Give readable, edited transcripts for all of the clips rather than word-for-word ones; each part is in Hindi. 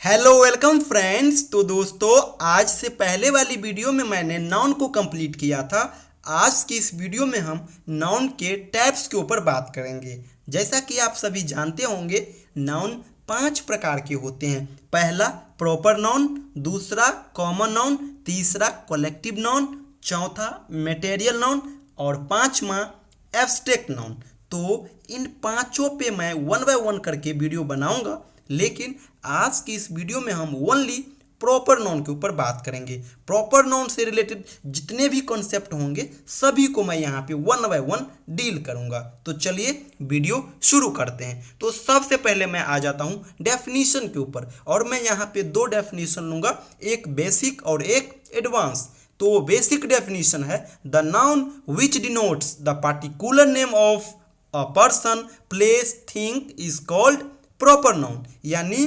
Hello welcome friends. तो दोस्तों, आज से पहले वाली वीडियो में मैंने नाउन को कंप्लीट किया था। आज की इस वीडियो में हम नाउन के टाइप्स के ऊपर बात करेंगे। जैसा कि आप सभी जानते होंगे, नाउन 5 प्रकार के होते हैं। पहला प्रॉपर नाउन, दूसरा कॉमन नाउन, तीसरा कलेक्टिव नाउन, चौथा मटेरियल नाउन और पांचवा एब्स्ट्रैक्ट नाउन। तो इन पांचों पे मैं वन बाय वन करके वीडियो बनाऊंगा, लेकिन आज की इस वीडियो में हम ओनली प्रॉपर नाउन के ऊपर बात करेंगे। प्रॉपर नाउन से रिलेटेड जितने भी कॉन्सेप्ट होंगे सभी को मैं यहाँ पे वन बाय वन डील करूंगा। तो चलिए वीडियो शुरू करते हैं। तो सबसे पहले मैं आ जाता हूँ डेफिनीशन के ऊपर, और मैं यहाँ पे 2 डेफिनीशन लूंगा, एक बेसिक और एक एडवांस। तो बेसिक डेफिनीशन है the noun which denotes the particular name of a person, place, thing is called proper noun. यानी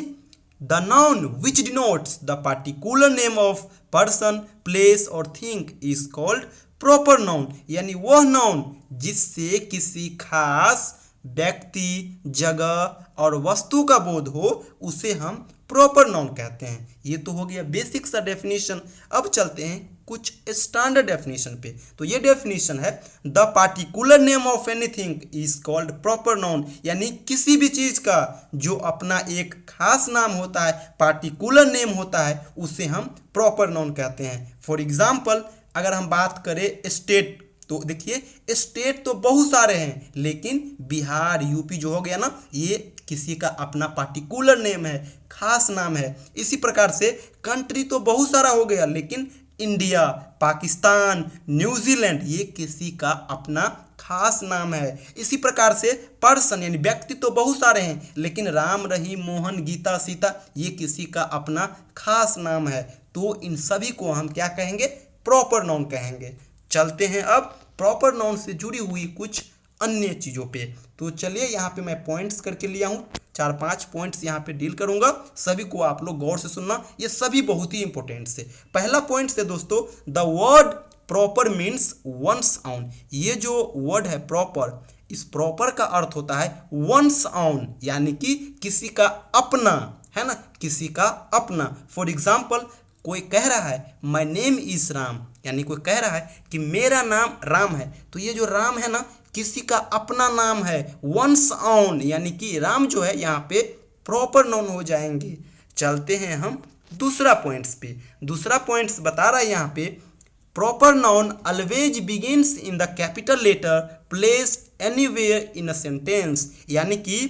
the noun which denotes the particular name of person, place और thing is called proper noun. यानी वह नाउन जिससे किसी खास व्यक्ति, जगह और वस्तु का बोध हो, उसे हम प्रॉपर नाउन कहते हैं। ये तो हो गया बेसिक सा डेफिनेशन। अब चलते हैं कुछ स्टैंडर्ड डेफिनेशन पे। तो ये डेफिनेशन है the particular name of anything is called proper noun. यानी किसी भी चीज का जो अपना एक खास नाम होता है, पार्टिकुलर नेम होता है, उसे हम प्रॉपर नाउन कहते हैं। फॉर एग्जाम्पल अगर हम बात करें स्टेट, तो देखिए स्टेट तो बहुत सारे हैं, लेकिन बिहार, यूपी जो हो गया ना, ये किसी का अपना पार्टिकुलर नेम है, खास नाम है। इसी प्रकार से कंट्री तो बहुत सारा हो गया, लेकिन इंडिया, पाकिस्तान, न्यूजीलैंड, ये किसी का अपना खास नाम है। इसी प्रकार से पर्सन यानी व्यक्ति तो बहुत सारे हैं, लेकिन राम, रहीम, मोहन, गीता, सीता, ये किसी का अपना खास नाम है। तो इन सभी को हम क्या कहेंगे? प्रॉपर नाउन कहेंगे। चलते हैं अब प्रॉपर नाउन से जुड़ी हुई कुछ अन्य चीज़ों पे। तो चलिए यहाँ पे मैं पॉइंट्स करके लिया हूँ, 4-5 पॉइंट्स यहाँ पे डील करूँगा। सभी को आप लोग गौर से सुनना, ये सभी बहुत ही इंपॉर्टेंट से। पहला पॉइंट से दोस्तों, the word proper means one's own. ये जो वर्ड है प्रॉपर, इस प्रॉपर का अर्थ होता है वंस ऑन, यानी कि किसी का अपना, है ना, किसी का अपना। फॉर एग्जाम्पल कोई कह रहा है माई नेम इज राम, यानी कोई कह रहा है कि मेरा नाम राम है, तो ये जो राम है ना, किसी का अपना नाम है। वंस ऑन यानी कि राम जो है यहाँ पे प्रॉपर नाउन हो जाएंगे। चलते हैं हम दूसरा पॉइंट्स पे। दूसरा पॉइंट्स बता रहा है यहाँ पे proper noun always begins in the capital letter placed anywhere in a sentence. यानी कि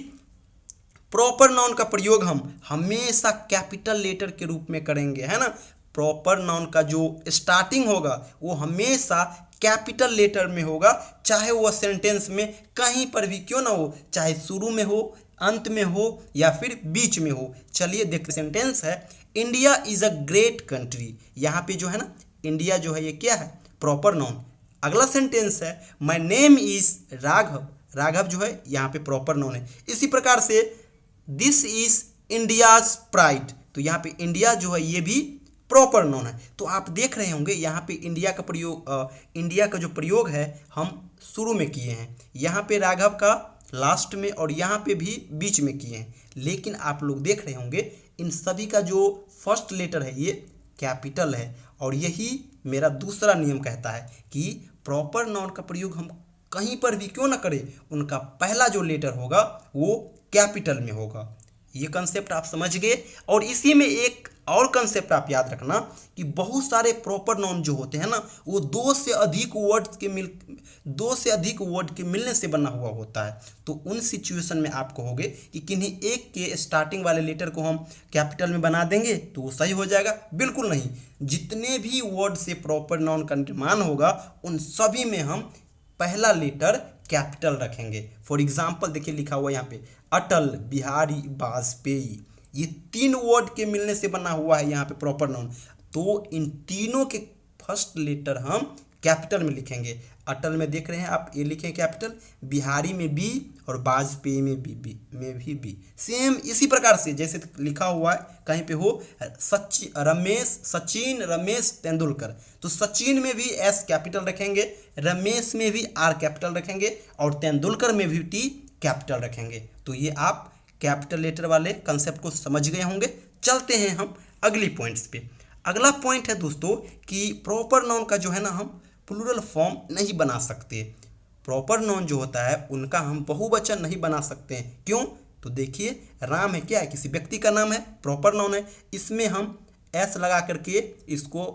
प्रॉपर नाउन का प्रयोग हम हमेशा कैपिटल लेटर के रूप में करेंगे, है ना। प्रॉपर नाउन का जो स्टार्टिंग होगा वो हमेशा कैपिटल लेटर में होगा, चाहे वह सेंटेंस में कहीं पर भी क्यों ना हो, चाहे शुरू में हो, अंत में हो या फिर बीच में हो। चलिए देखते, सेंटेंस है India is a great country. यहाँ पे जो है ना, इंडिया जो है ये क्या है? Proper noun. अगला सेंटेंस है my name is Raghav. Raghav जो है यहाँ पे प्रॉपर नाउन है। इसी प्रकार से दिस इज इंडियाज प्राइड, तो यहाँ पे इंडिया जो है ये भी प्रॉपर नाउन है। तो आप देख रहे होंगे यहाँ पे इंडिया का प्रयोग, इंडिया का जो प्रयोग है हम शुरू में किए हैं, यहाँ पे राघव का लास्ट में और यहाँ पे भी बीच में किए हैं। लेकिन आप लोग देख रहे होंगे इन सभी का जो फर्स्ट लेटर है ये कैपिटल है, और यही मेरा दूसरा नियम कहता है कि प्रॉपर नाउन का प्रयोग हम कहीं पर भी क्यों ना करें, उनका पहला जो लेटर होगा वो कैपिटल में होगा। ये कंसेप्ट आप समझ गए। और इसी में एक और कंसेप्ट आप याद रखना कि बहुत सारे प्रॉपर नाउन जो होते हैं ना, वो 2 से अधिक वर्ड के मिलने से बना हुआ होता है। तो उन सिचुएशन में आपको होगे कि किन्हीं एक के स्टार्टिंग वाले लेटर को हम कैपिटल में बना देंगे तो वो सही हो जाएगा। बिल्कुल नहीं, जितने भी वर्ड से प्रॉपर नाउन का निर्माण होगा उन सभी में हम पहला लेटर कैपिटल रखेंगे। फॉर एग्जाम्पल देखिए लिखा हुआ यहाँ पे अटल बिहारी वाजपेयी, ये 3 वर्ड के मिलने से बना हुआ है यहाँ पे प्रॉपर नाउन। तो इन तीनों के फर्स्ट लेटर हम कैपिटल में लिखेंगे। अटल में देख रहे हैं आप, ये लिखें कैपिटल, बिहारी में बी और वाजपेयी में भी बी। सेम इसी प्रकार से जैसे लिखा हुआ है कहीं पे हो सचिन रमेश तेंदुलकर, तो सचिन में भी एस कैपिटल रखेंगे, रमेश में भी आर कैपिटल रखेंगे और तेंदुलकर में भी टी कैपिटल रखेंगे। तो ये आप कैपिटल लेटर वाले कंसेप्ट को समझ गए होंगे। चलते हैं हम अगली पॉइंट्स पे। अगला पॉइंट है दोस्तों कि प्रॉपर नाउन का जो है ना हम प्लूरल फॉर्म नहीं बना सकते। प्रॉपर नाउन जो होता है उनका हम बहुवचन नहीं बना सकते हैं। क्यों? तो देखिए, राम है, क्या है? किसी व्यक्ति का नाम है, प्रॉपर नाउन है, इसमें हम एस लगा करके इसको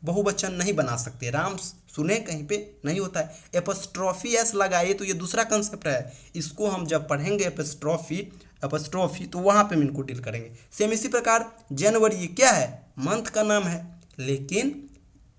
बहुवचन नहीं बना सकते। राम सुने कहीं पे नहीं होता है। एपस्ट्रॉफी एस लगाए तो ये दूसरा कंसेप्ट है, इसको हम जब पढ़ेंगे एपस्ट्रॉफी तो वहाँ पे हम इनको डील करेंगे। सेम इसी प्रकार जनवरी, ये क्या है? मंथ का नाम है, लेकिन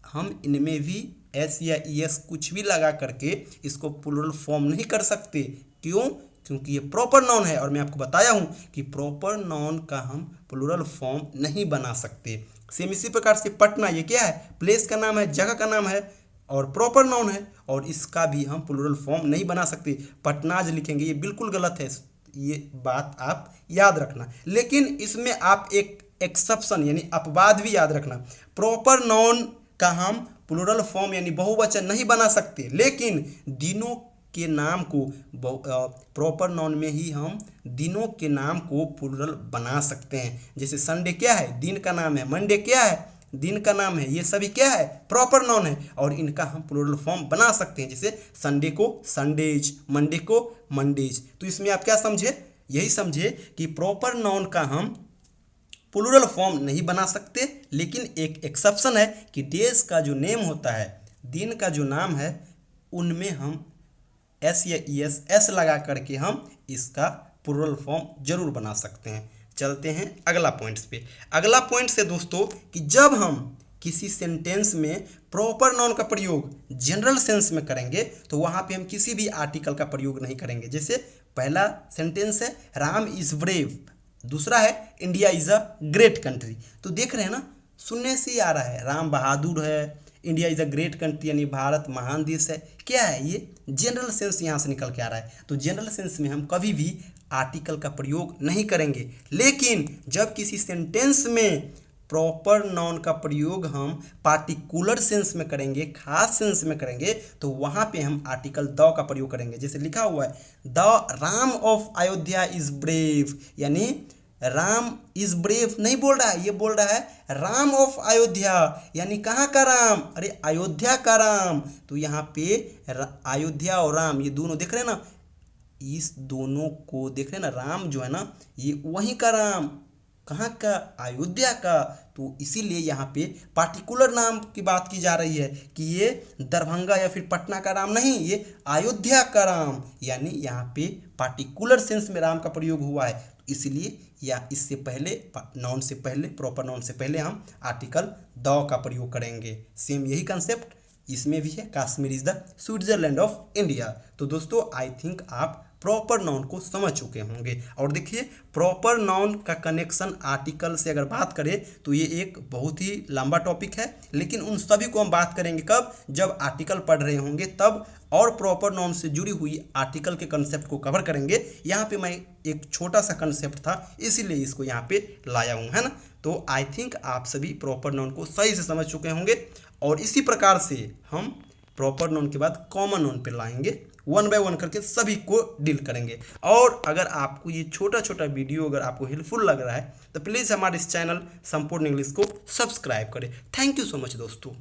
हम इनमें भी एस या ई एस कुछ भी लगा करके इसको प्लूरल फॉर्म नहीं कर सकते। क्यों? क्योंकि ये प्रॉपर नाउन है और मैं आपको बताया हूँ कि प्रॉपर नाउन का हम प्लूरल फॉर्म नहीं बना सकते। सेम इसी प्रकार से पटना, ये क्या है? प्लेस का नाम है, जगह का नाम है और प्रॉपर नाउन है, और इसका भी हम प्लूरल फॉर्म नहीं बना सकते। पटनाज लिखेंगे, ये बिल्कुल गलत है, ये बात आप याद रखना। लेकिन इसमें आप एक एक्सेप्शन यानी अपवाद भी याद रखना। प्रॉपर नाउन का हम प्लूरल फॉर्म यानी बहुवचन नहीं बना सकते, लेकिन दिनों के नाम को प्रॉपर नाउन में ही हम दिनों के नाम को प्लूरल बना सकते हैं। जैसे संडे क्या है? दिन का नाम है। मंडे क्या है? दिन का नाम है। ये सभी क्या है? प्रॉपर नाउन है, और इनका हम प्लूरल फॉर्म बना सकते हैं। जैसे संडे को संडेज, मंडे को मंडेज। तो इसमें आप क्या समझे? यही समझे कि प्रॉपर नाउन का हम प्लूरल फॉर्म नहीं बना सकते, लेकिन एक एक्सेप्शन है कि डेज का जो नेम होता है, दिन का जो नाम है, उनमें हम एस या ई एस लगा करके हम इसका प्लूरल फॉर्म जरूर बना सकते हैं। चलते हैं अगला पॉइंट्स पे। अगला पॉइंट्स है दोस्तों कि जब हम किसी सेंटेंस में प्रॉपर नाउन का प्रयोग जनरल सेंस में करेंगे तो वहाँ पे हम किसी भी आर्टिकल का प्रयोग नहीं करेंगे। जैसे पहला सेंटेंस है राम इज़ ब्रेव, दूसरा है India is a great country. तो देख रहे हैं ना, सुनने से ही आ रहा है राम बहादुर है, India is a great country यानी भारत महान देश है। क्या है? ये जनरल सेंस यहाँ से निकल के आ रहा है। तो जनरल सेंस में हम कभी भी आर्टिकल का प्रयोग नहीं करेंगे, लेकिन जब किसी सेंटेंस में प्रॉपर नाउन का प्रयोग हम पार्टिकुलर सेंस में करेंगे, खास सेंस में करेंगे, तो वहाँ पे हम आर्टिकल द का प्रयोग करेंगे। जैसे लिखा हुआ है the Ram of Ayodhya is brave, यानी राम इज ब्रेव नहीं बोल रहा है, ये बोल रहा है राम ऑफ अयोध्या, यानी कहाँ का राम? अरे अयोध्या का राम। तो यहाँ पे अयोध्या और राम ये दोनों देख रहे हैं ना, इस दोनों को देख रहे हैं ना, राम जो है ना ये वहीं का राम, कहाँ का? अयोध्या का। तो इसीलिए यहाँ पे पार्टिकुलर नाम की बात की जा रही है कि ये दरभंगा या फिर पटना का राम नहीं, ये अयोध्या का राम, यानी यहाँ पे पार्टिकुलर सेंस में राम का प्रयोग हुआ है। इसलिए या इससे पहले नाउन से पहले, प्रॉपर नाउन से पहले हम आर्टिकल द का प्रयोग करेंगे। सेम यही कंसेप्ट इसमें भी है, Kashmir is the Switzerland of India. तो दोस्तों आई थिंक आप प्रॉपर नाउन को समझ चुके होंगे। और देखिए, प्रॉपर नाउन का कनेक्शन आर्टिकल से अगर बात करें तो ये एक बहुत ही लंबा टॉपिक है, लेकिन उन सभी को हम बात करेंगे कब? जब आर्टिकल पढ़ रहे होंगे तब, और प्रॉपर नाउन से जुड़ी हुई आर्टिकल के कंसेप्ट को कवर करेंगे। यहाँ पे मैं एक छोटा सा कंसेप्ट था इसीलिए इसको यहाँ पे लाया हूँ, है ना। तो आई थिंक आप सभी प्रॉपर नाउन को सही से समझ चुके होंगे, और इसी प्रकार से हम प्रॉपर नाउन के बाद कॉमन नाउन पे लाएंगे, वन बाय वन करके सभी को डील करेंगे। और अगर आपको ये छोटा छोटा वीडियो अगर आपको हेल्पफुल लग रहा है तो प्लीज़ हमारे इस चैनल संपूर्ण इंग्लिश को सब्सक्राइब करें। थैंक यू सो मच दोस्तों।